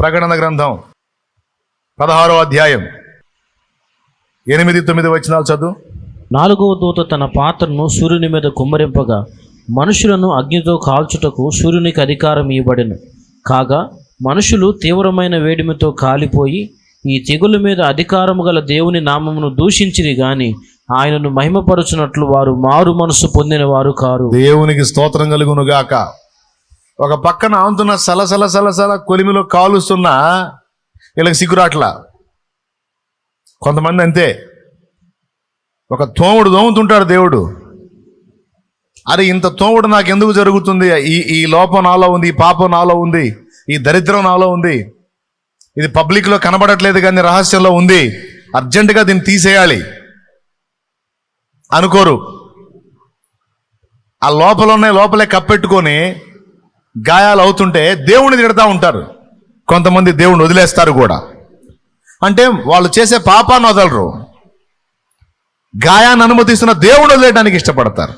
ప్రకటన గ్రంథం 16వ అధ్యాయం 8-9 వచనాలు చదువు. 4వ దూత తన పాత్రను సూర్యుని మీద కుమ్మరింపగా మనుషులను అగ్నితో కాల్చుటకు సూర్యునికి అధికారం ఇవ్వబడెను. కాగా మనుషులు తీవ్రమైన వేడిమితో కాలిపోయి ఈ తెగుల మీద అధికారము గల దేవుని నామమును దూషించిరి గాని ఆయనను మహిమపరచునట్లు వారు మారు మనసు పొందిన వారు కారు. దేవునికి స్తోత్రం కలుగును గాక. ఒక పక్కన ఆంతున్న సలసల సలసల కొలిమిలో కాలుస్తున్నా వీళ్ళకి సిగ్గురాట్లా. కొంతమంది అంతే, ఒక తోముడు దోముతుంటాడు దేవుడు. అరే ఇంత తోముడు నాకు ఎందుకు జరుగుతుంది, ఈ లోపం నాలో ఉంది, ఈ పాపం నాలో ఉంది, ఈ దరిద్రం నాలో ఉంది, ఇది పబ్లిక్లో కనబడట్లేదు కానీ రహస్యంలో ఉంది, అర్జెంటుగా దీన్ని తీసేయాలి అనుకోరు. ఆ లోపలే కప్పెట్టుకొని గాయాలు అవుతుంటే దేవుణ్ణి తిడతా ఉంటారు. కొంతమంది దేవుణ్ణి వదిలేస్తారు కూడా. అంటే వాళ్ళు చేసే పాపాన్ని వదలరు, గాయాన్ని అనుమతిస్తున్న దేవుణ్ణి వదిలేయడానికి ఇష్టపడతారు.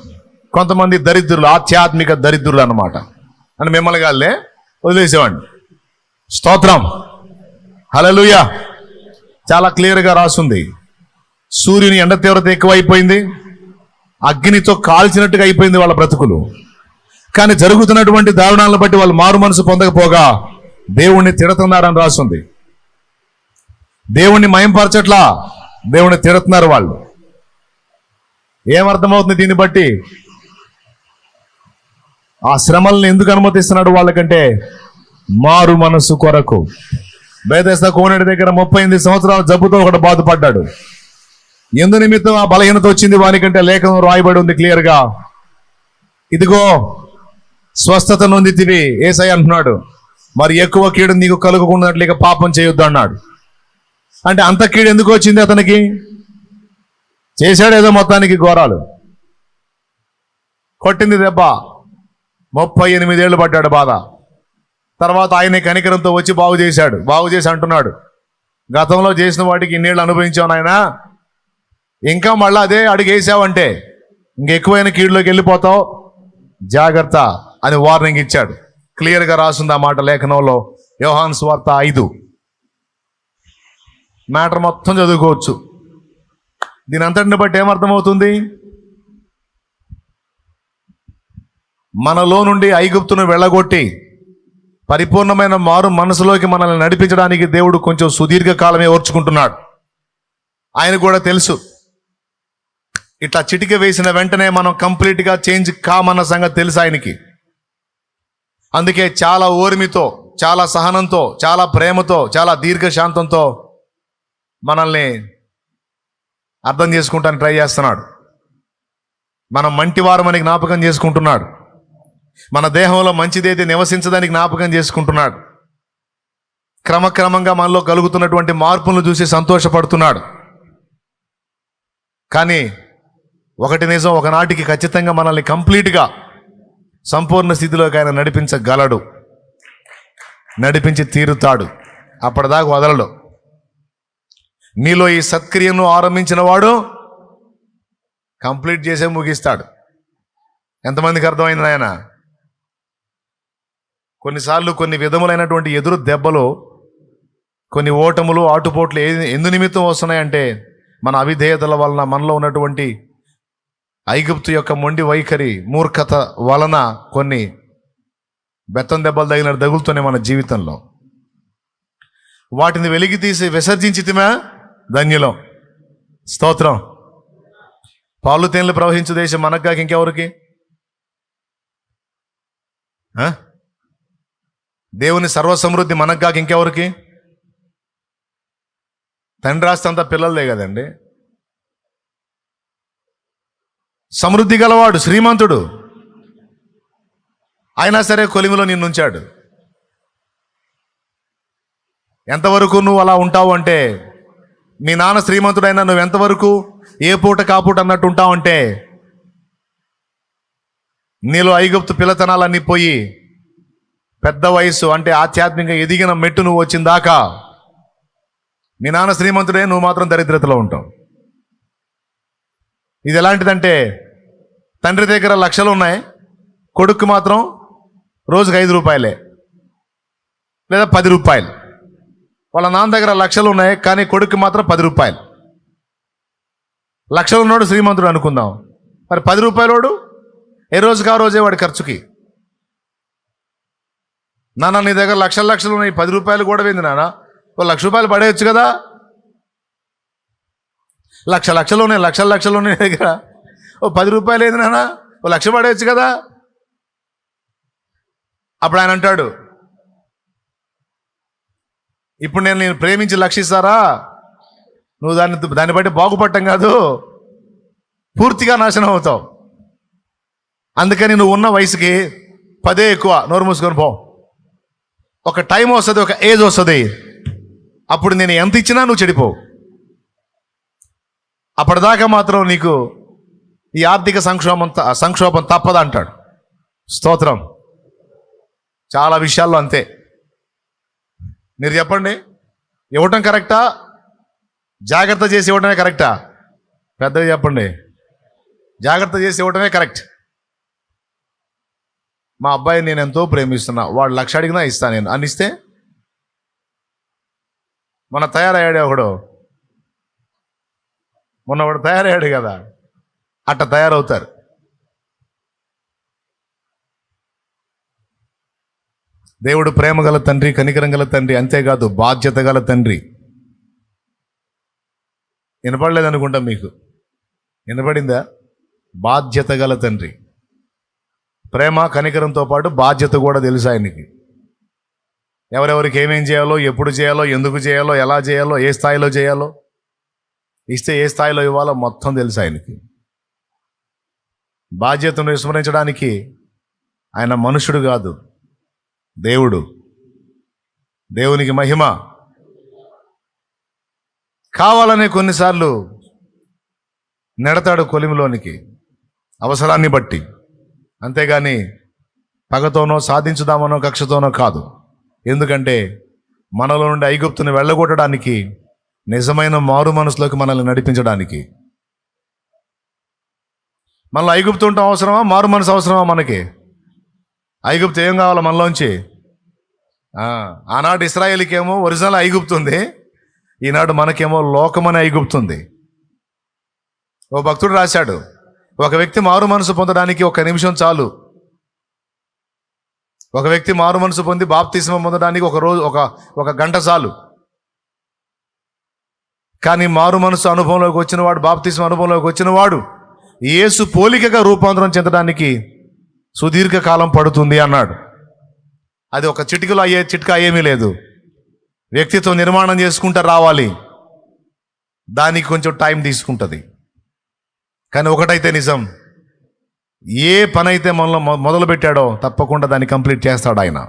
కొంతమంది దరిద్రులు, ఆధ్యాత్మిక దరిద్రులు అన్నమాట. అని మిమ్మల్ని గాల్లే వదిలేసేవాడిని. స్తోత్రం, హల్లెలూయా. చాలా క్లియర్గా రాస్తుంది. సూర్యుని ఎండ తీవ్రత ఎక్కువైపోయింది, అగ్నితో కాల్చినట్టుగా అయిపోయింది వాళ్ళ బ్రతుకులు. కానీ జరుగుతున్నటువంటి దారుణాలను బట్టి వాళ్ళు మారు మనసు పొందకపోగా దేవుణ్ణి తిడుతున్నారని రాస్తుంది. దేవుణ్ణి మయంపరచట్లా, దేవుణ్ణి తిడుతున్నారు వాళ్ళు. ఏమర్థమవుతుంది దీన్ని బట్టి? ఆ శ్రమల్ని ఎందుకు అనుమతిస్తున్నాడు వాళ్ళకంటే మారు మనసు కొరకు. బేతెస్దా కోనేటి దగ్గర 38 సంవత్సరాల జబ్బుతో ఒకటి బాధపడ్డాడు. ఎందు నిమిత్తం ఆ బలహీనత వచ్చింది వానికంటే లేఖనం రాయబడి ఉంది క్లియర్గా. ఇదిగో స్వస్థత నొందితివి యేసయ్య అంటున్నాడు. మరి ఎక్కువ కీడు నీకు కలుగుకున్నట్లుగా పాపం చేయొద్దు అన్నాడు. అంటే అంత కీడు ఎందుకు వచ్చింది అతనికి? చేశాడు ఏదో మొత్తానికి ఘోరాలు. కొట్టింది దెబ్బ, 38 ఏళ్ళు పడ్డాడు బాధ. తర్వాత ఆయన కనికరంతో వచ్చి బాగు చేసి అంటున్నాడు, గతంలో చేసిన వాటికి ఇన్నేళ్ళు అనుభవించావు నాయనా, ఇంకా మళ్ళీ అదే అడుగేసావంటే ఇంకెక్కువైన కీడులోకి వెళ్ళిపోతావు, జాగ్రత్త అని వార్నింగ్ ఇచ్చాడు. క్లియర్గా రాస్తుంది ఆ మాట లేఖనంలో. యోహాను సువార్త 5. మ్యాటర్ మొత్తం చదువుకోవచ్చు. దీని అంతటిని బట్టి ఏమర్థమవుతుంది? మనలో నుండి ఐగుప్తును వెళ్ళగొట్టి పరిపూర్ణమైన మారు మనసులోకి మనల్ని నడిపించడానికి దేవుడు కొంచెం సుదీర్ఘకాలమే ఓర్చుకుంటున్నాడు. ఆయన కూడా తెలుసు ఇట్లా చిటిక వేసిన వెంటనే మనం కంప్లీట్గా చేంజ్ కామన్న సంగతి తెలుసు ఆయనకి. అందుకే చాలా ఓర్మితో, చాలా సహనంతో, చాలా ప్రేమతో, చాలా దీర్ఘశాంతంతో మనల్ని అర్థం చేసుకుంటానికి ట్రై చేస్తున్నాడు. మనం మంటివారమని జ్ఞాపకం చేసుకుంటున్నాడు. మన దేహంలో మంచిదైతే నివసించడానికి జ్ఞాపకం చేసుకుంటున్నాడు. క్రమక్రమంగా మనలో కలుగుతున్నటువంటి మార్పులను చూసి సంతోషపడుతున్నాడు. కానీ ఒకటి నిజం, ఒకనాటికి ఖచ్చితంగా మనల్ని కంప్లీట్గా సంపూర్ణ స్థితిలోకి ఆయన నడిపించగలడు, నడిపించి తీరుతాడు. అప్పటిదాకా వదలడు. మీలో ఈ సత్క్రియను ఆరంభించిన వాడు కంప్లీట్ చేసే ముగిస్తాడు. ఎంతమందికి అర్థమైంది ఆయన? కొన్నిసార్లు కొన్ని విధములైనటువంటి ఎదురు దెబ్బలు, కొన్ని ఓటములు, ఆటుపోట్లు ఎందు నిమిత్తం వస్తున్నాయంటే మన అవిధేయతల వలన, మనలో ఉన్నటువంటి ఐగుప్తు యొక్క మొండి వైఖరి, మూర్ఖత వలన కొన్ని బెత్తం దెబ్బలు తగులుతూనే మన జీవితంలో. వాటిని వెలికి తీసి విసర్జించితిమా ధన్యులం. స్తోత్రం. పాలు తేనెలు ప్రవహించు దేశం మనకు ఇంకెవరికి? దేవుని సర్వసమృద్ధి మనకు ఇంకెవరికి? తండ్రి రాస్తంతా పిల్లలదే కదండి. సమృద్ధి గలవాడు, శ్రీమంతుడు, అయినా సరే కొలిమిలో నిన్నుంచాడు. ఎంతవరకు నువ్వు అలా ఉంటావు అంటే, మీ నాన్న శ్రీమంతుడైనా నువ్వు ఎంతవరకు ఏ పూట కాపూట అన్నట్టు ఉంటావు అంటే, నీలో ఐగుప్తు పిల్లతనాలన్నీ పోయి పెద్ద వయసు అంటే ఆధ్యాత్మికంగా ఎదిగిన మెట్టు నువ్వు వచ్చిన దాకా మీ నాన్న శ్రీమంతుడే, నువ్వు మాత్రం దరిద్రతలో ఉంటావు. ఇది ఎలాంటిదంటే, తండ్రి దగ్గర లక్షలు ఉన్నాయి, కొడుకు మాత్రం రోజుకు 5 రూపాయలే లేదా 10 రూపాయలు. వాళ్ళ నాన్న దగ్గర లక్షలు ఉన్నాయి, కానీ కొడుకు మాత్రం 10 రూపాయలు. లక్షలు ఉన్నోడు శ్రీమంతుడు అనుకుందాం, మరి 10 రూపాయలోడు ఏ రోజుకి ఆ రోజే వాడి ఖర్చుకి. నాన్న నీ దగ్గర లక్షలు ఉన్నాయి, 10 రూపాయలు కూడా పోయింది నాన్న, ఓ 1,00,000 రూపాయలు పడేయచ్చు కదా. లక్షలు ఉన్నాయి, లక్షలు ఉన్నాయి దగ్గర, ఓ 10 రూపాయలు ఏంది నాన్న, ఓ 1,00,000 పడేయచ్చు కదా. అప్పుడు ఆయన అంటాడు, ఇప్పుడు నేను ప్రేమించి 1,00,000 ఇస్తారా, నువ్వు దాన్ని బట్టి బాగుపడటం కాదు, పూర్తిగా నాశనం అవుతావు. అందుకని నువ్వు ఉన్న వయసుకి 10 ఎక్కువ, నోరు మూసుకొని పో. ఒక టైం వస్తుంది, ఒక ఏజ్ వస్తుంది, అప్పుడు నేను ఎంత ఇచ్చినా నువ్వు చెడిపోవు. అప్పటిదాకా మాత్రం నీకు ఈ ఆర్థిక సంక్షోభం తప్పదు అంటాడు. స్తోత్రం. చాలా విషయాల్లో అంతే. మీరు చెప్పండి, ఇవ్వటం కరెక్టా, జాగ్రత్త చేసి ఇవ్వటమే కరెక్టా? పెద్దగా చెప్పండి. జాగ్రత్త చేసి ఇవ్వటమే కరెక్ట్. మా అబ్బాయిని నేను ఎంతో ప్రేమిస్తున్నా, వాడు 1,00,000 అడిగినా ఇస్తా నేను అని ఇస్తే, మొన్న వాడు తయారయ్యాడు కదా, అట్ట తయారవుతారు. దేవుడు ప్రేమ గల తండ్రి, కనికరం గల తండ్రి, అంతేకాదు బాధ్యత గల తండ్రి. వినపడలేదనుకుంటా మీకు, వినపడిందా? బాధ్యత గల తండ్రి. ప్రేమ కనికరంతో పాటు బాధ్యత కూడా తెలుసు ఆయనకి. ఎవరెవరికి ఏమేం చేయాలో, ఎప్పుడు చేయాలో, ఎందుకు చేయాలో, ఎలా చేయాలో, ఏ స్థాయిలో చేయాలో, ఇస్తే ఏ స్థాయిలో ఇవ్వాలో మొత్తం తెలుసు ఆయనకి. బాధ్యతను విస్మరించడానికి ఆయన మనుషుడు కాదు, దేవుడు. దేవునికి మహిమ. కావాలనే కొన్నిసార్లు నెడతాడు కొలిమిలోనికి, అవసరాన్ని బట్టి. అంతేగాని పగతోనో సాధించుదామనో కక్షతోనో కాదు. ఎందుకంటే మనలో నుండి ఐగుప్తుని వెళ్ళగొట్టడానికి, నిజమైన మారు మనసులోకి మనల్ని నడిపించడానికి. మనలో ఐగుప్తు ఉండటం అవసరమా, మారు మనసు అవసరమా మనకి? ఐగుప్తు ఏం కావాలా మనలోంచి? ఆనాడు ఇశ్రాయేలుకేమో ఒరిజినల్ ఐగుప్తు ఉంది, ఈనాడు మనకేమో లోకమని ఐగుప్తుంది. ఓ భక్తుడు రాశాడు, ఒక వ్యక్తి మారు మనసు పొందడానికి 1 నిమిషం చాలు. ఒక వ్యక్తి మారు మనసు పొంది బాప్తిస్మం పొందడానికి ఒక గంట చాలు. కానీ మారు మనసు అనుభవంలోకి వచ్చినవాడు, బాప్తిస్మం అనుభవంలోకి వచ్చినవాడు యేసు పోలికగా రూపాంతరం చెందడానికి సుదీర్ఘ కాలం పడుతుంది అన్నాడు. అది ఒక చిట్కా ఏమీ లేదు. వ్యక్తిత్వం నిర్మాణం చేసుకుంటూ రావాలి, దానికి కొంచెం టైం తీసుకుంటుంది. కానీ ఒకటైతే నిజం, ఏ పని అయితే మనలో మొదలు పెట్టాడో తప్పకుండా దాన్ని కంప్లీట్ చేస్తాడు ఆయన.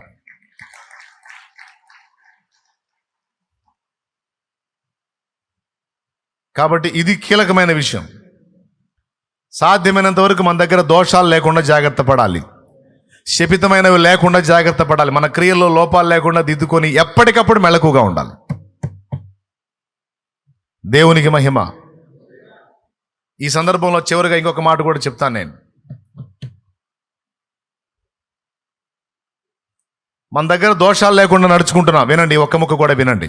కాబట్టి ఇది కీలకమైన విషయం. సాధ్యమైనంత వరకు మన దగ్గర దోషాలు లేకుండా జాగ్రత్త పడాలి, శపితమైనవి లేకుండా జాగ్రత్త పడాలి, మన క్రియల్లో లోపాలు లేకుండా దిద్దుకొని ఎప్పటికప్పుడు మెలకుగా ఉండాలి. దేవునికి మహిమ. ఈ సందర్భంలో చివరిగా ఇంకొక మాట కూడా చెప్తాను నేను. మన దగ్గర దోషాలు లేకుండా నడుచుకుంటున్నాం. వినండి, ఒక్క ముక్క కూడా వినండి.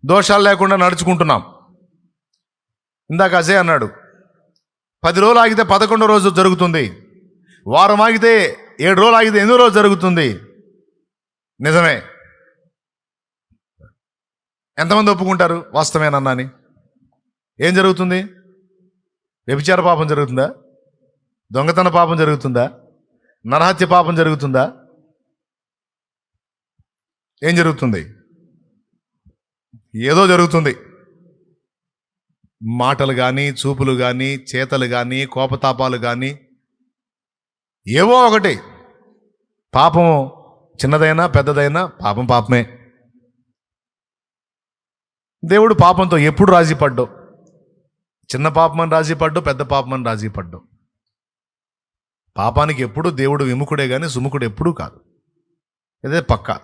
దోషాలు లేకుండా నడుచుకుంటున్నాం. ఇందాక అజయ్ అన్నాడు, 10 రోజులు ఆగితే 11వ రోజు జరుగుతుంది, వారం ఆగితే 7 రోజులు ఆగితే 8వ రోజు జరుగుతుంది. నిజమే. ఎంతమంది ఒప్పుకుంటారు వాస్తవేనన్నా అని? ఏం జరుగుతుంది? వ్యభిచార పాపం జరుగుతుందా? దొంగతన పాపం జరుగుతుందా? నరహత్య పాపం జరుగుతుందా? ఏం జరుగుతుంది? ఏదో జరుగుతుంది. మాటలు కానీ, చూపులు కానీ, చేతలు కానీ, కోపతాపాలు కానీ, ఏవో ఒకటి. పాపం చిన్నదైనా పెద్దదైనా పాపం పాపమే. దేవుడు పాపంతో ఎప్పుడు రాజీ పడ్డావు? చిన్న పాపమని రాజీ పడ్డావు, పెద్ద పాపమని రాజీ పడ్డావు. పాపానికి ఎప్పుడు దేవుడు విముఖుడే కానీ సుముఖుడు ఎప్పుడూ కాదు. ఇదే పక్కా.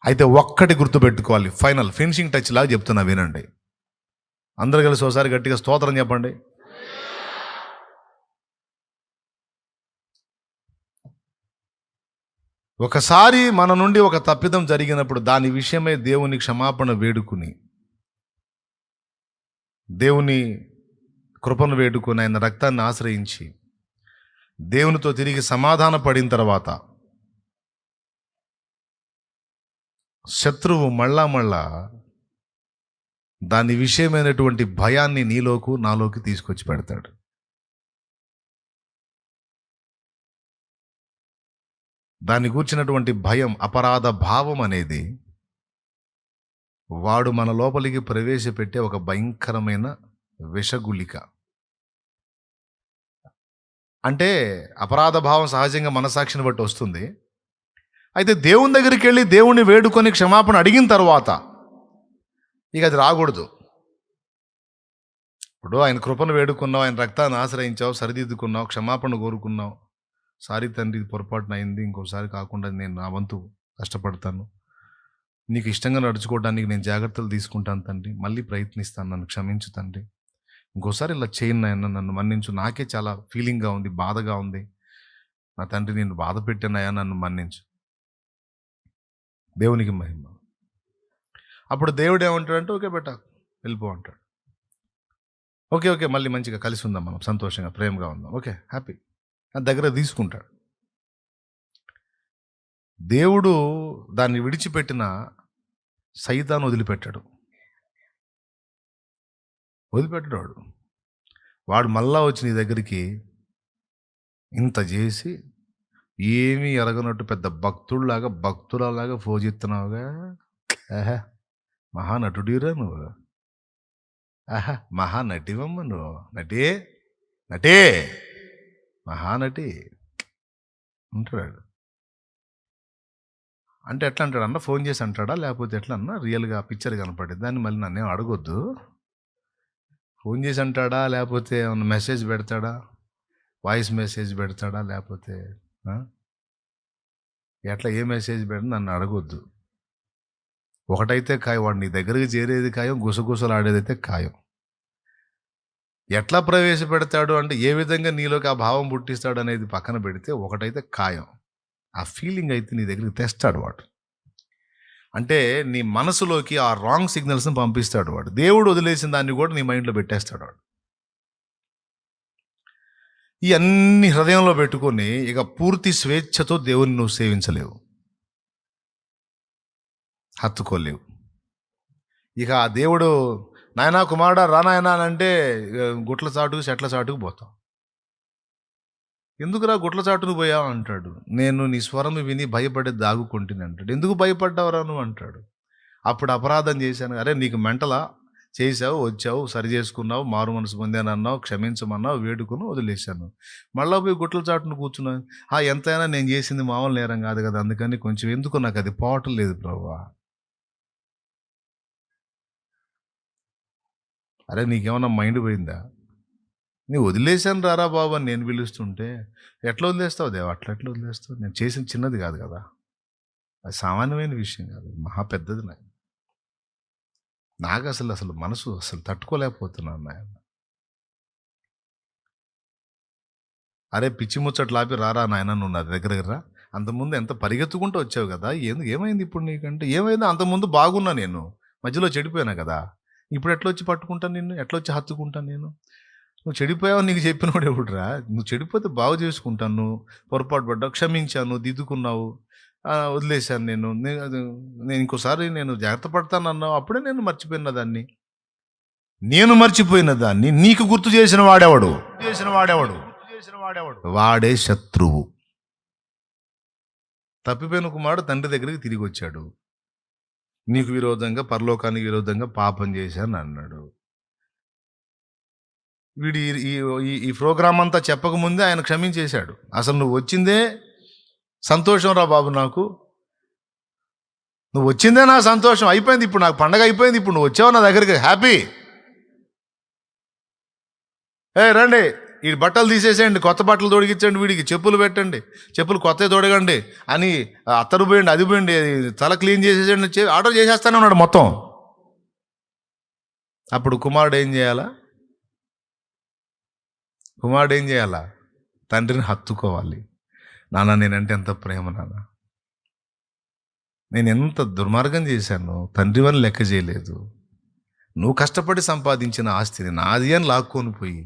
అయితే ఒక్కటి గుర్తుపెట్టుకోవాలి, ఫైనల్ ఫినిషింగ్ టచ్ లాగా చెప్తున్నా, వినండి. అందరు కలిసి ఒకసారి గట్టిగా స్తోత్రం చెప్పండి. ఒకసారి మన నుండి ఒక తప్పిదం జరిగినప్పుడు దాని విషయమై దేవుని క్షమాపణ వేడుకుని, దేవుని కృపను వేడుకుని, ఆయన రక్తాన్ని ఆశ్రయించి దేవునితో తిరిగి సమాధాన పడిన తర్వాత శత్రువు మళ్ళా దాని విషయమైనటువంటి భయాన్ని నాలోకి తీసుకొచ్చి పెడతాడు. దాన్ని గూర్చినటువంటి భయం, అపరాధ భావం అనేది వాడు మన లోపలికి ప్రవేశపెట్టే ఒక భయంకరమైన విషగుళిక. అంటే అపరాధ భావం సహజంగా మనసాక్షిని బట్టి వస్తుంది. అయితే దేవుని దగ్గరికి వెళ్ళి దేవుణ్ణి వేడుకొని క్షమాపణ అడిగిన తర్వాత ఇక అది రాకూడదు. ఇప్పుడు ఆయన కృపను వేడుకున్నావు, ఆయన రక్తాన్ని ఆశ్రయించావు, సరిదిద్దుకున్నావు, క్షమాపణ కోరుకున్నావు. సారీ తండ్రి, ఇది పొరపాటున అయింది, ఇంకోసారి కాకుండా నేను నా వంతు కష్టపడతాను, నీకు ఇష్టంగా నడుచుకోవడానికి నేను జాగ్రత్తలు తీసుకుంటాను తండ్రి, మళ్ళీ ప్రయత్నిస్తాను, నన్ను క్షమించు తండ్రి, ఇంకోసారి ఇలా చేయను నాయన, నన్ను మన్నించు, నాకే చాలా ఫీలింగ్గా ఉంది, బాధగా ఉంది నా తండ్రి, నేను బాధ పెట్టానయా, నన్ను మన్నించు. దేవునికి మహిమ. అప్పుడు దేవుడు ఏమంటాడంటే ఓకే బెట వెళ్ళిపో అంటాడు. ఓకే మళ్ళీ మంచిగా కలిసి ఉందాం, మనం సంతోషంగా ప్రేమగా ఉందాం, ఓకే హ్యాపీ దగ్గర తీసుకుంటాడు. దేవుడు దాన్ని విడిచిపెట్టిన సైతాను వదిలిపెట్టాడు. వాడు మళ్ళా వచ్చి నీ దగ్గరికి ఇంత చేసి ఏమీ ఎరగనట్టు పెద్ద భక్తులలాగా ఫోజిస్తున్నావుగా, ఆహా మహానటుడిరా నువ్వు, ఆహా మహానటివమ్మ నువ్వు, నటే మహానటి అంటాడు. అంటే ఎట్లా అంటాడు అన్న, ఫోన్ చేసి అంటాడా లేకపోతే ఎట్లా అన్న, రియల్గా పిక్చర్ కనపడేది దాన్ని మళ్ళీ నన్నేం అడగొద్దు, ఫోన్ చేసి అంటాడా లేకపోతే ఏమన్నా మెసేజ్ పెడతాడా, వాయిస్ మెసేజ్ పెడతాడా లేకపోతే ఎట్లా ఏ మెసేజ్ పెడతా నన్ను అడగొద్దు. ఒకటైతే ఖాయం, వాడు నీ దగ్గరికి చేరేది ఖాయం, గుసగుసలు ఆడేదైతే ఖాయం. ఎట్లా ప్రవేశపెడతాడు అంటే ఏ విధంగా నీలోకి ఆ భావం పుట్టిస్తాడు అనేది పక్కన పెడితే ఒకటైతే ఖాయం, ఆ ఫీలింగ్ అయితే నీ దగ్గరికి తెస్తాడు వాడు. అంటే నీ మనసులోకి ఆ రాంగ్ సిగ్నల్స్ని పంపిస్తాడు వాడు. దేవుడు వదిలేసిన దాన్ని కూడా నీ మైండ్లో పెట్టేస్తాడు వాడు. ఈ అన్ని హృదయంలో పెట్టుకొని ఇక పూర్తి స్వేచ్ఛతో దేవుని నువ్వు సేవించలేవు, హత్తుకోలేవు. ఇక ఆ దేవుడు నాయనా కుమారుడా రా నాయనా అంటే గుట్ల చాటుకు చెట్ల చాటుకు పోతావు. ఎందుకురా గుట్ల చాటుకు పోయావు అంటాడు. నేను నీ స్వరం విని భయపడే దాగుకుంటుంది అంటాడు. ఎందుకు భయపడ్డావురా నువ్వు అంటాడు. అప్పుడు అపరాధం చేశాను, అరే నీకు మెంటలా, చేసావు, వచ్చావు, సరి చేసుకున్నావు, మారు మనసు పొందాను అన్నావు, క్షమించమన్నావు, వేడుకుని వదిలేశాను, మళ్ళీ పోయి గుట్ల చాటును కూర్చున్నాను. ఎంతైనా నేను చేసింది మామూలు నేరం కాదు కదా, అందుకని కొంచెం ఎందుకు నాకు అది పోవటం లేదు ప్రభువా. అరే నీకేమన్నా మైండ్ పోయిందా, నీ వదిలేశాను రారా బాబు అని నేను పిలుస్తుంటే ఎట్లా వదిలేస్తావు దేవా, ఎట్లా వదిలేస్తావు, నేను చేసిన చిన్నది కాదు కదా, అది సామాన్యమైన విషయం కాదు, మహా పెద్దది. నాకు అసలు మనసు తట్టుకోలేకపోతున్నాను నాయన. అరే పిచ్చి ముచ్చట్లు ఆపి రారా నాయన, నువ్వు నా దగ్గరకు రా, అంతకుముందు ఎంత పరిగెత్తుకుంటూ వచ్చావు కదా, ఏమైంది ఇప్పుడు నీకంటే, ఏమైంది అంతకుముందు బాగున్నా, నేను మధ్యలో చెడిపోయాను కదా, ఇప్పుడు ఎట్లా వచ్చి పట్టుకుంటాను నిన్ను, ఎట్లా వచ్చి హత్తుకుంటాను నేను, నువ్వు చెడిపోయావు నీకు చెప్పినవాడు ఎవడురా, నువ్వు చెడిపోతే బాగు చేసుకుంటాను, నువ్వు పొరపాటు పడ్డావు, క్షమించాను, దిద్దుకున్నావు, వదిలేశాను, నేను ఇంకోసారి నేను జాగ్రత్త పడతాను అన్నావు, అప్పుడే నేను మర్చిపోయిన దాన్ని నీకు గుర్తు చేసిన వాడేవాడు వాడే శత్రువు. తప్పిపోయిన కుమారుడు తండ్రి దగ్గరికి తిరిగి వచ్చాడు, నీకు విరోధంగా, పరలోకానికి విరోధంగా పాపం చేశాను అన్నాడు. వీడి ఈ ప్రోగ్రామ్ అంతా చెప్పకముందే ఆయన క్షమించేశాడు. అసలు నువ్వు వచ్చిందే సంతోషం రా బాబు, నువ్వు వచ్చిందే నా సంతోషం, అయిపోయింది ఇప్పుడు, నాకు పండగ అయిపోయింది, ఇప్పుడు నువ్వు వచ్చావు నా దగ్గరికి, హ్యాపీ. రండి ఈ బట్టలు తీసేసేయండి, కొత్త బట్టలు తొడిగించండి, వీడికి చెప్పులు పెట్టండి, చెప్పులు కొత్తవి తొడగండి అని, అత్తరు పోయండి, అది పోయండి, తల క్లీన్ చేసేసేయండి, ఆర్డర్ చేసేస్తానే ఉన్నాడు మొత్తం. అప్పుడు కుమారుడు ఏం చేయాలా, తండ్రిని హత్తుకోవాలి. నాన్న నేనంటే ఎంత ప్రేమ నాన్న, నేను ఎంత దుర్మార్గం చేశాను, తండ్రివని లెక్క చేయలేదు. నువ్వు కష్టపడి సంపాదించిన ఆస్తిని నాది అని లాక్కొని పోయి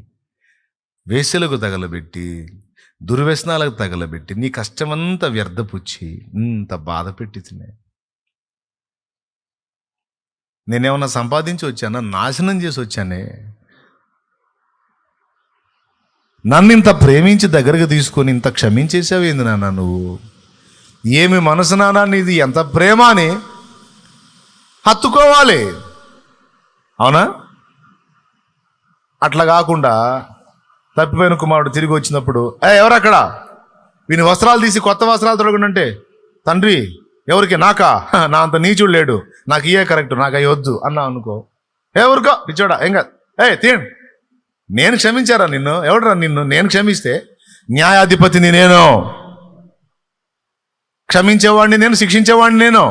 వేశ్యలకు తగలబెట్టి, దుర్వ్యసనాలకు తగలబెట్టి, నీ కష్టమంతా వ్యర్థపుచ్చి ఇంత బాధ పెట్టి తినే. నేనేమన్నా సంపాదించి వచ్చానా? నాశనం చేసి వచ్చానే. నన్ను ఇంత ప్రేమించి దగ్గరకు తీసుకొని ఇంత క్షమించేసావు ఏంది నాన్న నువ్వు? ఏమి మనసు నాన్న నీది, ఎంత ప్రేమ అని హత్తుకోవాలి, అవునా? అట్లా కాకుండా తప్పిపోయిన కుమారుడు తిరిగి వచ్చినప్పుడు ఎవరక్కడ, వీని వస్త్రాలు తీసి కొత్త వస్త్రాలు తొడగనంటే, తండ్రి ఎవరికి? నాకా? నా అంత నీచుడు లేడు, నాకు ఇయే కరెక్ట్, నాకు అవి వద్దు అన్నా అనుకో, ఎవరికో పిచ్చోడా ఏం కాదు, తీయండి. నేను క్షమించారా నిన్ను? ఎవడరా నిన్ను? నేను క్షమిస్తే న్యాయాధిపతిని నేను, క్షమించేవాడిని నేను, శిక్షించేవాడిని నేను.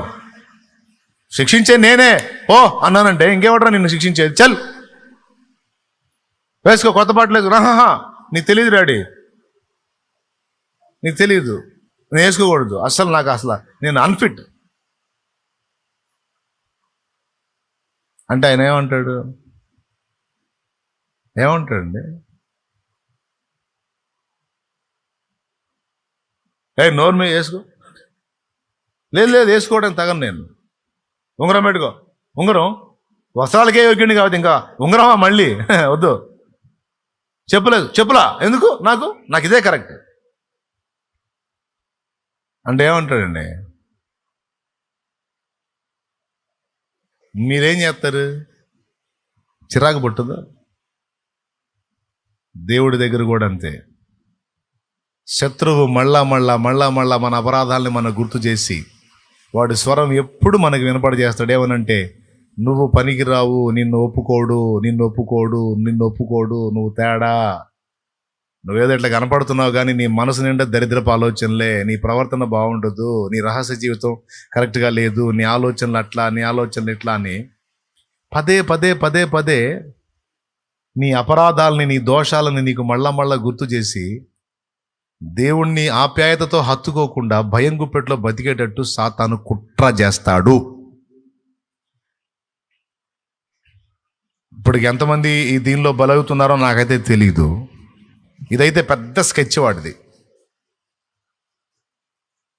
శిక్షించే నేనే ఓ అన్నానంటే ఇంకెవడరా నిన్ను శిక్షించేది? చల్ వేసుకో కొత్త బట్టలేదు. రాహా, నీకు తెలియదు డాడీ, నీకు తెలియదు, నేను వేసుకోకూడదు అసలు, నాకు అసలు నేను అన్ఫిట్ అంటే ఆయన ఏమంటాడండి? నోరు మీద వేసుకో. లేదు వేసుకోవడానికి తగను నేను. ఉంగరం పెట్టుకో. ఉంగరం వస్త్రాలకే యోగ్యండి కాబట్టి ఇంకా ఉంగరమా మళ్ళీ? వద్దు. చెప్పులా ఎందుకు? నాకు ఇదే కరెక్ట్ అంటే ఏమంటాడండి? మీరేం చేస్తారు? చిరాకు పుట్టదు. దేవుడి దగ్గర కూడా అంతే. శత్రువు మళ్ళా మన అపరాధాలని మనకు గుర్తు చేసి వాడి స్వరం ఎప్పుడు మనకు వినపడజేస్తాడు. ఏమనంటే, నువ్వు పనికిరావు, నిన్ను ఒప్పుకోడు, నువ్వు తేడా, నువ్వేదో ఇట్లా కనపడుతున్నావు కానీ నీ మనసు నిండా దరిద్రపు ఆలోచనలే, నీ ప్రవర్తన బాగుండదు, నీ రహస్య జీవితం కరెక్ట్గా లేదు, నీ ఆలోచనలు అట్లా, నీ ఆలోచనలు ఇట్లా అని పదే నీ అపరాధాలని, నీ దోషాలని నీకు మళ్ళా గుర్తు చేసి దేవుణ్ణి ఆప్యాయతతో హత్తుకోకుండా భయం గుప్పెట్లో బతికేటట్టు సాతాను కుట్ర చేస్తాడు. ఇప్పటికి ఎంతమంది ఈ దీనిలో బలవుతున్నారో నాకైతే తెలీదు. ఇదైతే పెద్ద స్కెచ్, వాడిది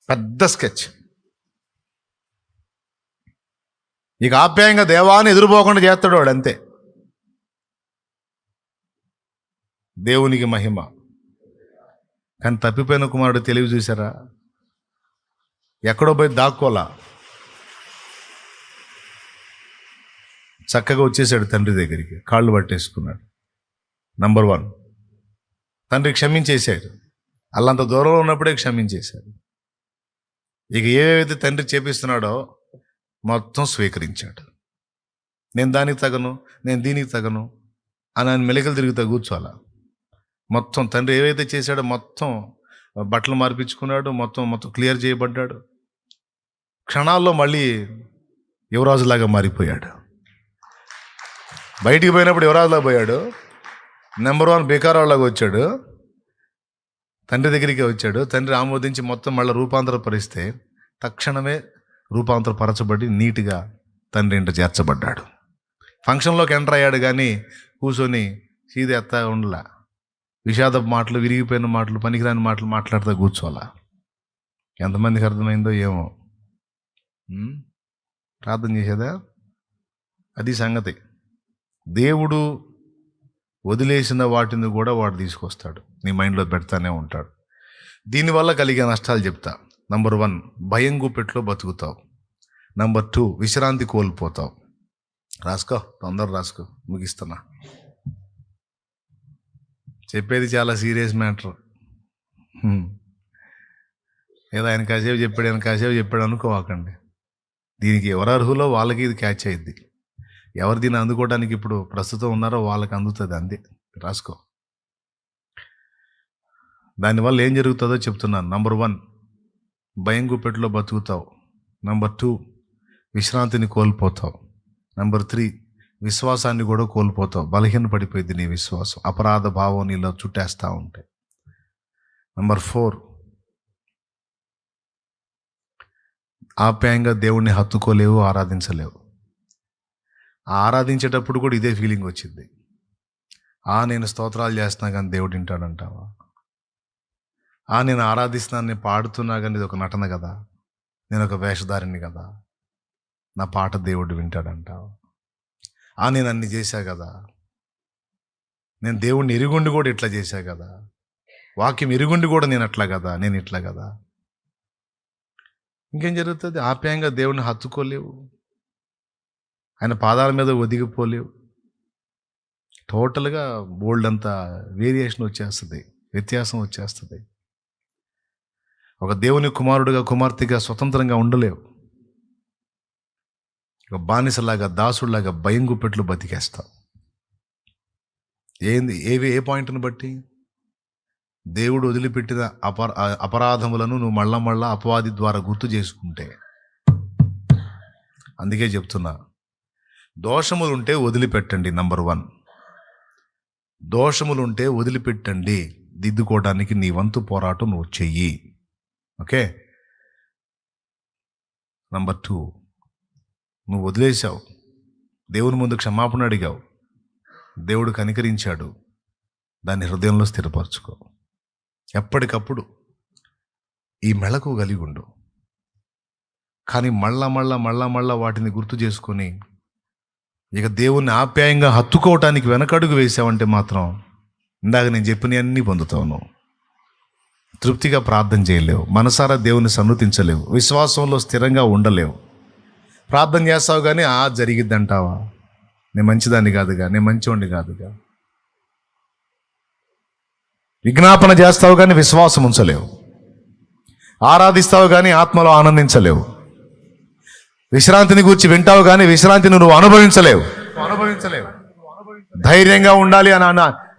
పెద్ద స్కెచ్. ఇక ఆప్యాయంగా దేవాన్ని ఎదురుపోకుండా చేస్తాడు వాడు, అంతే. దేవునికి మహిమ. కానీ తప్పిపోయిన కుమారుడు తెలివి చూసారా? ఎక్కడో పోయి దాక్కోలా, చక్కగా వచ్చేసాడు తండ్రి దగ్గరికి, కాళ్ళు పట్టేసుకున్నాడు. నంబర్ 1, తండ్రి క్షమించేశాడు. అల్లంత దూరంలో ఉన్నప్పుడే క్షమించేశాడు. ఇక ఏవైతే తండ్రి చేపిస్తున్నాడో మొత్తం స్వీకరించాడు. నేను దానికి తగను, నేను దీనికి తగను అని ఆయన మెలికలు తిరుగుతా కూర్చోాలా. మొత్తం తండ్రి ఏవైతే చేశాడో మొత్తం బట్టలు మార్పించుకున్నాడు, మొత్తం క్లియర్ చేయబడ్డాడు. క్షణాల్లో మళ్ళీ యువరాజులాగా మారిపోయాడు. బయటికి పోయినప్పుడు యువరాజులాగా పోయాడు. నెంబర్ 1 బేకారావులాగా వచ్చాడు. తండ్రి దగ్గరికి వచ్చాడు. తండ్రి ఆమోదించి మొత్తం మళ్ళీ రూపాంతరపరిస్తే తక్షణమే రూపాంతరపరచబడి నీట్గా తండ్రి ఇంట చేర్చబడ్డాడు. ఫంక్షన్లోకి ఎంటర్ అయ్యాడు కానీ కూర్చొని సీది ఎత్తా ఉండలా. విషాదపు మాటలు, విరిగిపోయిన మాటలు, పనికిరాని మాటలు మాట్లాడుతూ కూర్చోవాలా. ఎంతమందికి అర్థమైందో ఏమో. ప్రార్థన చేసేదా? అది సంగతి. దేవుడు వదిలేసిన వాటిని కూడా వాడు తీసుకొస్తాడు, నీ మైండ్లో పెడతానే ఉంటాడు. దీనివల్ల కలిగే నష్టాలు చెప్తా. నంబర్ 1, భయం గుప్పెట్లో బతుకుతావు. నంబర్ 2, విశ్రాంతి కోల్పోతావు. రాసుకో, తొందర రాసుకో, ముగిస్తున్నా. చెప్పేది చాలా సీరియస్ మ్యాటర్. ఏదో ఆయన కాసేపు చెప్పాడు అనుకోవాకండి. దీనికి ఎవరు అర్హులో వాళ్ళకి ఇది క్యాచ్ అయ్యిద్ది. ఎవరు దీన్ని అందుకోవడానికి ఇప్పుడు ప్రస్తుతం ఉన్నారో వాళ్ళకి అందుతుంది, అంతే. రాసుకో. దానివల్ల ఏం జరుగుతుందో చెప్తున్నాను. నంబర్ 1, భయం గుప్పెట్లో బతుకుతావు. నంబర్ 2, విశ్రాంతిని కోల్పోతావు. నంబర్ 3, విశ్వాసాన్ని కూడా కోల్పోతావు. బలహీన పడిపోయింది నీ విశ్వాసం. అపరాధ భావం నీలో చుట్టేస్తూ ఉంటాయి. నంబర్ 4, ఆప్యాయంగా దేవుణ్ణి హత్తుకోలేవు, ఆరాధించలేవు. ఆరాధించేటప్పుడు కూడా ఇదే ఫీలింగ్ వచ్చింది. నేను స్తోత్రాలు చేస్తున్నా కానీ దేవుడు వింటాడంటావా? నేను ఆరాధిస్తున్నాను, నేను పాడుతున్నా కానీ ఇది ఒక నటన కదా, నేను ఒక వేషధారిని కదా, నా పాట దేవుడు వింటాడంటావా? నేను అన్ని చేశా కదా, నేను దేవుణ్ణి ఎరుగుండి కూడా ఇట్లా చేశా కదా, వాక్యం ఎరుగుండి కూడా నేను అట్లా కదా, నేను ఇట్లా కదా. ఇంకేం జరుగుతుంది? ఆప్యాయంగా దేవుణ్ణి హత్తుకోలేవు, ఆయన పాదాల మీద ఒదిగిపోలేవు. టోటల్గా బోల్డ్ అంతా వేరియేషన్ వచ్చేస్తుంది, వ్యత్యాసం వచ్చేస్తుంది. ఒక దేవుని కుమారుడిగా, కుమార్తెగా స్వతంత్రంగా ఉండలేవు. ఒక బానిసలాగా, దాసుడిలాగా భయం గుప్పెట్లు బతికేస్తావు. ఏ పాయింట్ని బట్టి? దేవుడు వదిలిపెట్టిన అపరాధములను నువ్వు మళ్ళా అపవాది ద్వారా గుర్తు చేసుకుంటే. అందుకే చెప్తున్నా, దోషములుంటే వదిలిపెట్టండి. నంబర్ 1, దోషములుంటే వదిలిపెట్టండి. దిద్దుకోవడానికి నీ వంతు పోరాటం నువ్వు చెయ్యి. ఓకే. నంబర్ 2, నువ్వు వదిలేశావు, దేవుని ముందు క్షమాపణ అడిగావు, దేవుడు కనికరించాడు, దాన్ని హృదయంలో స్థిరపరచుకో. ఎప్పటికప్పుడు ఈ మెళకు కలిగి ఉండు. కానీ మళ్ళా వాటిని గుర్తు చేసుకొని ఇక దేవుణ్ణి ఆప్యాయంగా హత్తుకోవటానికి వెనకడుగు వేసావంటే మాత్రం ఇందాక నేను చెప్పినవన్నీ పొందుతావు. నువ్వు తృప్తిగా ప్రార్థన చేయలేవు, మనసారా దేవుని సన్నుతించలేవు, విశ్వాసంలో స్థిరంగా ఉండలేవు. ప్రార్థన చేస్తావు కానీ జరిగిద్ది అంటావా? నేను మంచిదాన్ని కాదుగా, నేను మంచివాడిని కాదుగా. విజ్ఞాపన చేస్తావు కానీ విశ్వాసం ఉంచలేవు, ఆరాధిస్తావు కానీ ఆత్మలో ఆనందించలేవు, విశ్రాంతిని గూర్చి వింటావు కానీ విశ్రాంతిని నువ్వు అనుభవించలేవు. ధైర్యంగా ఉండాలి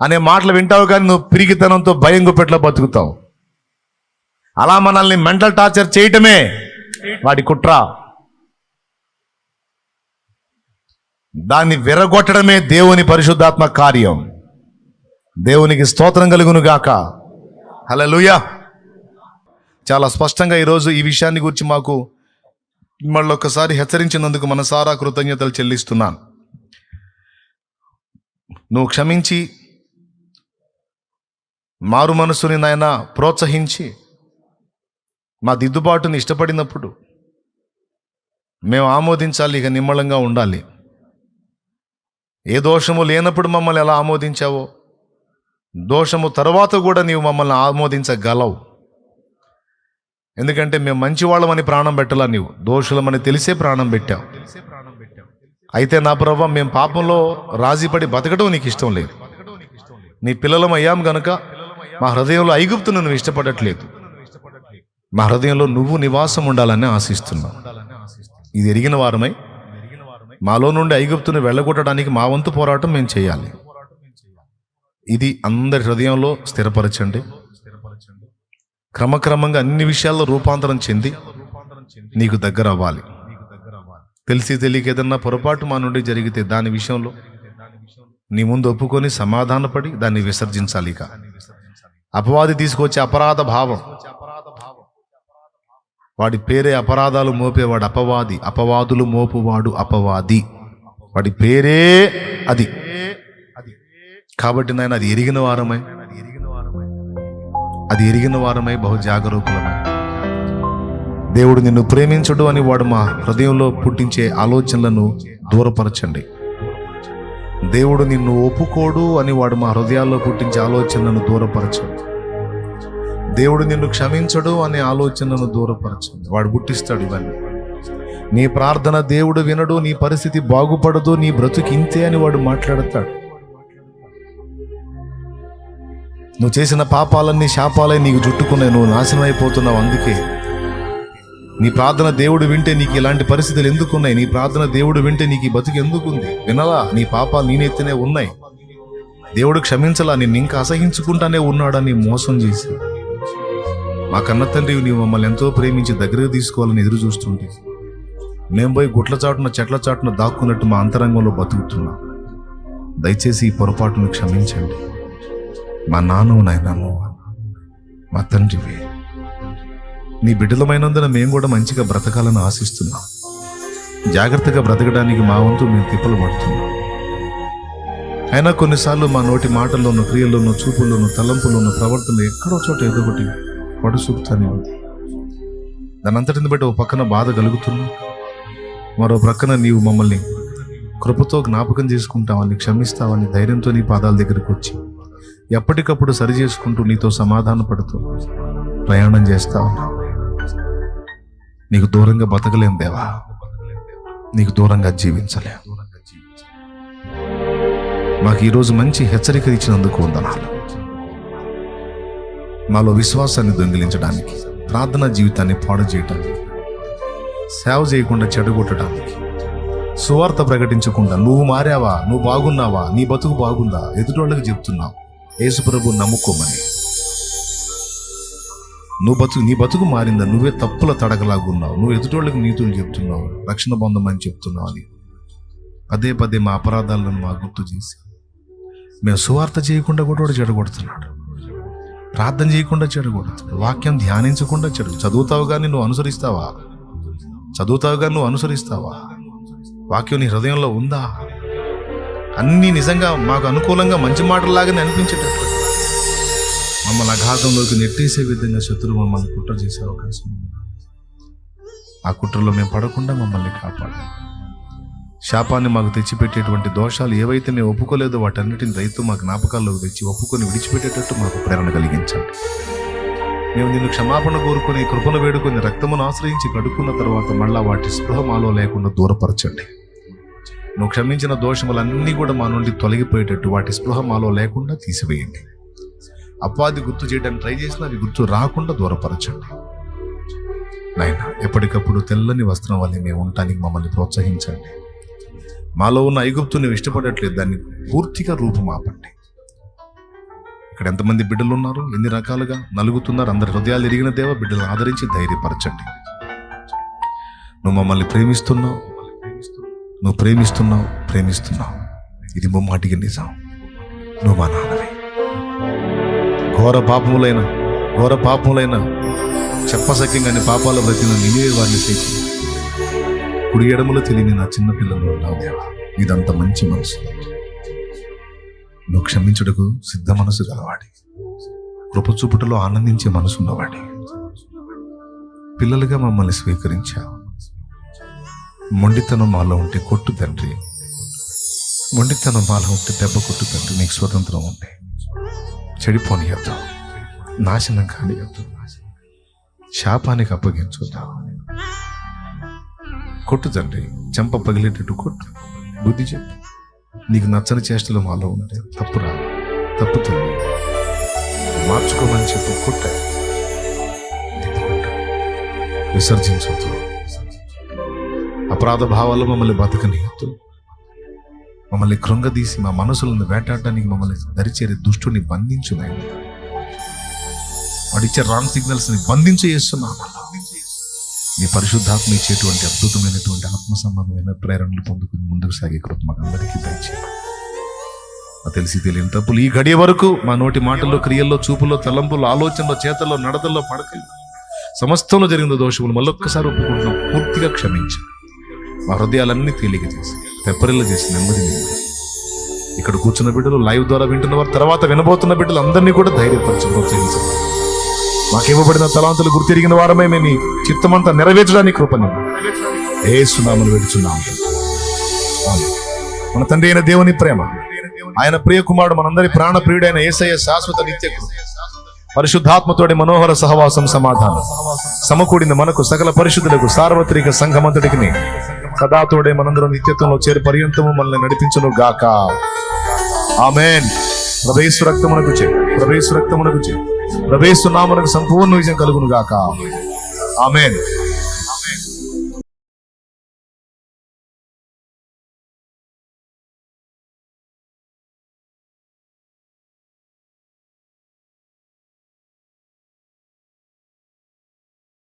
అనే మాటలు వింటావు కానీ నువ్వు పిరిగితనంతో భయం గుప్పెట్లో బతుకుతావు. అలా మనల్ని మెంటల్ టార్చర్ చేయటమే వాడి కుట్ర. దాన్ని విరగొట్టడమే దేవుని పరిశుద్ధాత్మ కార్యం. దేవునికి స్తోత్రం కలుగును గాక. హల్లెలూయా. చాలా స్పష్టంగా ఈరోజు ఈ విషయాన్ని గురించి మాకు మిమ్మల్ని ఒక్కసారి హెచ్చరించినందుకు మనసారా కృతజ్ఞతలు చెల్లిస్తున్నాను. నువ్వు క్షమించి మారు మనసుని నాయన ప్రోత్సహించి మా దిద్దుబాటుని ఇష్టపడినప్పుడు మేము ఆమోదించాలి, ఇక నిమ్మళంగా ఉండాలి. ఏ దోషము లేనప్పుడు మమ్మల్ని ఎలా ఆమోదించావో, దోషము తర్వాత కూడా నీవు మమ్మల్ని ఆమోదించగలవు. ఎందుకంటే మేము మంచివాళ్ళమని ప్రాణం పెట్టాలా, నీవు దోషులమని తెలిసే ప్రాణం పెట్టావు. అయితే నా ప్రభా, మేము పాపంలో రాజీపడి బతకడం నీకు ఇష్టం లేదు. నీ పిల్లలం అయ్యాం గనుక మా హృదయంలో ఐగుప్తును నువ్వు ఇష్టపడట్లేదు. మా హృదయంలో నువ్వు నివాసం ఉండాలని ఆశిస్తున్నావు. ఇది ఎరిగిన వారమై మాలో నుండి ఐగుప్తును వెళ్ళగొట్టడానికి మా వంతు పోరాటం మేము చేయాలి. ఇది అందరి హృదయంలో స్థిరపరచండి. క్రమక్రమంగా అన్ని విషయాల్లో రూపాంతరం చెంది నీకు దగ్గర అవ్వాలి. తెలిసి తెలియక ఏదన్నా పొరపాటు మా నుండి జరిగితే దాని విషయంలో నీ ముందు ఒప్పుకొని సమాధానపడి దాన్ని విసర్జించాలి. ఇక అపవాది తీసుకొచ్చే అపరాధ భావం, వాడి పేరే అపరాధాలు మోపేవాడు అపవాది, అపవాదులు మోపువాడు అపవాది, వాడి పేరే అది. కాబట్టి నాయన అది ఎరిగిన వారమై బహు జాగరూకులమై దేవుడు నిన్ను ప్రేమించడు అని వాడు మా హృదయంలో పుట్టించే ఆలోచనలను దూరపరచండి. దేవుడు నిన్ను ఒప్పుకోడు అని వాడు మా హృదయాల్లో పుట్టించే ఆలోచనలను దూరపరచండి. దేవుడు నిన్ను క్షమించడు అనే ఆలోచనలను దూరపరచండి. వాడు పుట్టిస్తాడు ఇవన్నీ. నీ ప్రార్థన దేవుడు వినడు, నీ పరిస్థితి బాగుపడదు, నీ బ్రతుకు ఇంతే అని వాడు మాట్లాడతాడు. నువ్వు చేసిన పాపాలన్నీ శాపాలై నీకు చుట్టుకున్నాయి, నువ్వు నాశనం అయిపోతున్నావు. అందుకే నీ ప్రార్థన దేవుడు వింటే నీకు ఇలాంటి పరిస్థితులు ఎందుకున్నాయి, నీ ప్రార్థన దేవుడు వింటే నీకు ఈ బతుకు ఎందుకుంది? వినలా? నీ పాపాలు నేనెత్తనే ఉన్నాయి. దేవుడు క్షమించలా, నిన్ను ఇంకా అసహించుకుంటానే ఉన్నాడని మోసం చేసి మా కన్న తండ్రి నీవు మమ్మల్ని ఎంతో ప్రేమించి దగ్గరకు తీసుకోవాలని ఎదురు చూస్తుంటే మేము పోయి గుట్ల చాటున చెట్ల చాటున దాక్కున్నట్టు మా అంతరంగంలో బతుకుతున్నాం. దయచేసి ఈ పొరపాటును క్షమించండి. మా నాన్న నాయనను మా తండ్రివి నీ బిడ్డలమైనందున మేము కూడా మంచిగా బ్రతకాలని ఆశిస్తున్నాం. జాగ్రత్తగా బ్రతకడానికి మా వంతు మేము తిప్పలు పడుతున్నాం. అయినా కొన్నిసార్లు మా నోటి మాటల్లోనూ, క్రియల్లోనూ, చూపుల్లోనూ, తలంపుల్లోనూ, ప్రవర్తనలో ఎక్కడో చోట ఏదో ఒకటి పడుచూపుతానే ఉంది. దాని అంతటిని బట్టి ఓ పక్కన బాధ కలుగుతున్నా, మరో ప్రక్కన నీవు మమ్మల్ని కృపతో జ్ఞాపకం చేసుకుంటావని, క్షమిస్తావని ధైర్యంతో నీ పాదాల దగ్గరికి వచ్చి ఎప్పటికప్పుడు సరి చేసుకుంటూ నీతో సమాధాన పడుతూ ప్రయాణం చేస్తా ఉన్నావు. నీకు దూరంగా బతకలేం దేవా, నీకు దూరంగా జీవించలేం. మాకు ఈరోజు మంచి హెచ్చరిక ఇచ్చినందుకు వందనాలు. మాలో విశ్వాసాన్ని దొంగిలించడానికి, ప్రార్థనా జీవితాన్ని పాడు చేయడానికి, సేవ చేయకుండా చెడగొట్టడానికి, సువార్త ప్రకటించకుండా నువ్వు మారావా, నువ్వు బాగున్నావా, నీ బతుకు బాగుందా ఎదుటోళ్ళకి చెప్తున్నావు యేసుప్రభు నమ్ముకోమని. నీ బతుకు మారిందా, నువ్వే తప్పుల తడకలాగున్నావు, నువ్వు ఎదుటోళ్ళకి నీతులు చెప్తున్నావు, రక్షణ పొందమని చెప్తున్నావు అని పదే పదే మా అపరాధాలను మా గుర్తు చేసి, మేము సువార్త చేయకుండా కూడా చెడగొడుతున్నాడు, ప్రార్థన చేయకుండా చెడగొడుతున్నాడు, వాక్యం ధ్యానించకుండా చదువుతావు కానీ నువ్వు అనుసరిస్తావా? వాక్యం నీ హృదయంలో ఉందా? అన్నీ నిజంగా మాకు అనుకూలంగా మంచి మాటల్లాగానే అనిపించేటట్టు మమ్మల్ని అఘాతంలోకి నెట్టేసే విధంగా శత్రువు మమ్మల్ని కుట్ర చేసే అవకాశం ఉంది. ఆ కుట్రలో మేము పడకుండా మమ్మల్ని కాపాడు. శాపాన్ని మాకు తెచ్చిపెట్టేటువంటి దోషాలు ఏవైతే మేము ఒప్పుకోలేదో వాటన్నిటిని దయతో మా జ్ఞాపకాల్లోకి తెచ్చి ఒప్పుకొని విడిచిపెట్టేటట్టు మాకు ప్రేరణ కలిగించండి. మేము నిన్ను క్షమాపణ కోరుకొని, కృపను వేడుకొని, రక్తమును ఆశ్రయించి కడుక్కున్న తర్వాత మళ్ళా వాటి స్పృహ మాలో లేకుండా దూరపరచండి. నువ్వు క్షమించిన దోషములన్నీ కూడా మా నుండి తొలగిపోయేటట్టు వాటి స్పృహ మాలో లేకుండా తీసివేయండి. అపవాది గుర్తు చేయడానికి ట్రై చేసినా అవి గుర్తు రాకుండా దూరపరచండి. నాయనా, ఎప్పటికప్పుడు తెల్లని వస్త్రం వల్ల మేము ఉండటానికి మమ్మల్ని ప్రోత్సహించండి. మాలో ఉన్న ఐగుప్తుని ఇష్టపడట్లేదు, దాన్ని పూర్తిగా రూపుమాపండి. ఇక్కడ ఎంతమంది బిడ్డలు ఉన్నారు, ఎన్ని రకాలుగా నలుగుతున్నారు, అందరి హృదయాలు ఎరిగిన దేవ బిడ్డలను ఆదరించి ధైర్యపరచండి. నువ్వు మమ్మల్ని ప్రేమిస్తున్నావు, ఇది ముమ్మాటికి నిజం. నువ్వు మా నాన్నవే. ఘోర పాపములైన చెప్పసక్యంగాని పాపాల బ్రతిన నినే వారిని చేసి కుడి ఎడములు తెలియని నా చిన్న పిల్లలు ఉన్నావు దేవా. ఇదంత మంచి మనసు, నువ్వు క్షమించుటకు సిద్ధ మనసు గలవాడి, కృపచూపుటలో ఆనందించే మనసు ఉన్నవాడి. పిల్లలుగా మమ్మల్ని స్వీకరించావు. మొండితనం మాలో ఉంటే కొట్టు తండ్రి, మొండితనం మాలో ఉంటే దెబ్బ కొట్టు తండ్రి. నీకు స్వతంత్రం ఉంది. చెడిపోనియద్దు, నాశనం కానియద్దు, శాపానికి అప్పగించుద్దాం. కొట్టు తండ్రి, చెంప పగిలేటట్టు కొట్టు, బుద్ధి చెప్పు. నీకు నచ్చని చేష్టలు మాలో ఉంటే తప్పు తండ్రి, మార్చుకోమని చెప్పు. కొట్ట విసర్జించొద్దు. అపరాధ భావాలు మమ్మల్ని బతకనియొద్దు. మమ్మల్ని కృంగదీసి మా మనసులను వేటాడడానికి మమ్మల్ని దరిచేరే దుష్టుని బంధించు నాయన. వాడిచ్చే రాంగ్ సిగ్నల్స్ ని బంధించి చేస్తున్నాము. నీ పరిశుద్ధాత్మ ఇచ్చేటువంటి అద్భుతమైనటువంటి ఆత్మ సంబంధమైన ప్రేరణలు పొందుకుని ముందుకు సాగే కృప మాకు అందరికీ దయచేయండి. తెలిసి తెలియని తప్పులు ఈ గడియ వరకు మా నోటి మాటల్లో, క్రియల్లో, చూపుల్లో, తలంపుల్లో, ఆలోచనలో, చేతల్లో, నడతల్లో, పడకల్లో సమస్తంలో జరిగిన దోషములు మళ్ళొక్కసారి ఒప్పుకుంటున్నాం. పూర్తిగా క్షమించి మా హృదయాలన్నీ తేలిక చేసి, తెప్పరిల్ల చేసి, నెమ్మది ఇక్కడ కూర్చున్న బిడ్డలు, లైవ్ ద్వారా వింటున్న వారు, తర్వాత వినబోతున్న బిడ్డలు అందరినీ కూడా ధైర్యపరచు, ప్రోత్సహించండి. మాకివ్వబడిన తలాంతులు గుర్తిరిగిన వారమే మేము ఈ చిత్తమంతా నెరవేర్చడానికి కృపని యేసునామమున వేడుచున్నాము. మన తండ్రి అయిన దేవుని ప్రేమ, ఆయన ప్రియ కుమారుడు, మనందరి ప్రాణ ప్రియుడైన యేసయ్య శాశ్వత నిత్య పరిశుద్ధాత్మతోడి మనోహర సహవాసం, సమాధానం సమకూడిన మనకు సకల పరిశుద్ధులకు సార్వత్రిక సంఘమంతటికి సదాతోడే మనందరం నిత్యత్వంలో చేరి పర్యంతము మనల్ని నడిపించును గాక. ఆమేన్. ప్రభేసు రక్తమునకు ప్రభేసు నామమునకు సంపూర్ణ విజయం కలుగును గాక. ఆమేన్.